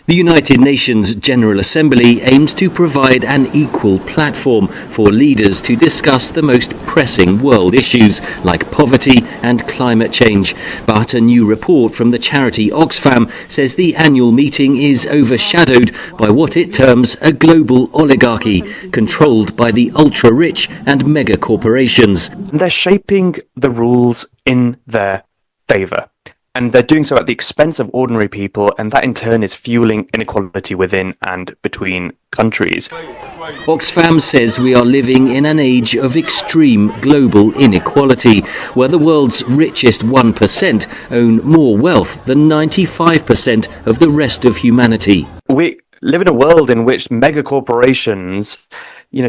The United Nations General Assembly aims to provide an equal platform for leaders to discuss the most pressing world issues like poverty and climate change. But a new report from the charity Oxfam says the annual meeting is overshadowed by what it terms a global oligarchy controlled by the ultra-rich and mega corporations. They're shaping the rules in their favour. And they're doing so at the expense of ordinary people, and that in turn is fueling inequality within and between countries. Oxfam says we are living in an age of extreme global inequality, where the world's richest 1% own more wealth than 95% of the rest of humanity. We live in a world in which mega corporations,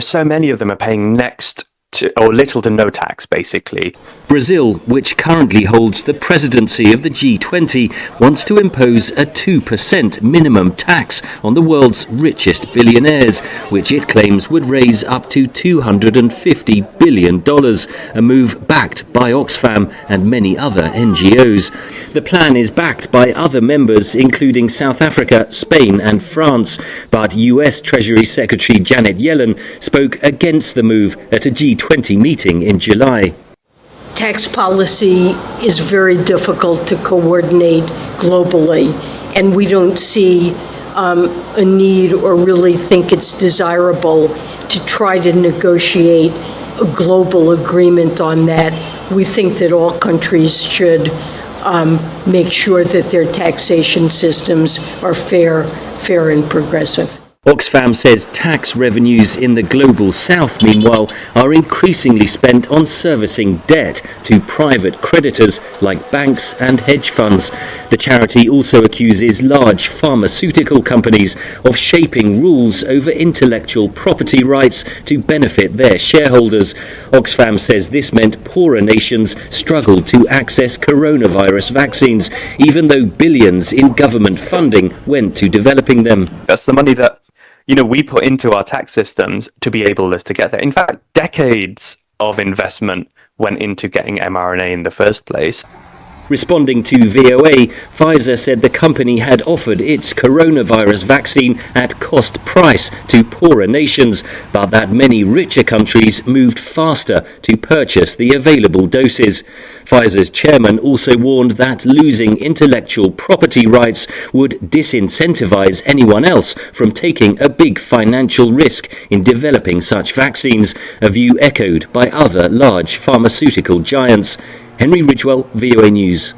so many of them are paying next to, or little to no tax, basically. Brazil, which currently holds the presidency of the G20, wants to impose a 2% minimum tax on the world's richest billionaires, which it claims would raise up to $250 billion, a move backed by Oxfam and many other NGOs. The plan is backed by other members, including South Africa, Spain and France, but US Treasury Secretary Janet Yellen spoke against the move at a G20 meeting in July. Tax policy is very difficult to coordinate globally, and we don't see a need or really think it's desirable to try to negotiate a global agreement on that. We think that all countries should make sure that their taxation systems are fair and progressive. Oxfam says tax revenues in the global south, meanwhile, are increasingly spent on servicing debt to private creditors like banks and hedge funds. The charity also accuses large pharmaceutical companies of shaping rules over intellectual property rights to benefit their shareholders. Oxfam says this meant poorer nations struggled to access coronavirus vaccines, even though billions in government funding went to developing them. That's the money that we put into our tax systems to be able to get there. In fact, decades of investment went into getting mRNA in the first place. Responding to VOA, Pfizer said the company had offered its coronavirus vaccine at cost price to poorer nations, but that many richer countries moved faster to purchase the available doses. Pfizer's chairman also warned that losing intellectual property rights would disincentivize anyone else from taking a big financial risk in developing such vaccines, a view echoed by other large pharmaceutical giants. Henry Ridgwell, VOA News.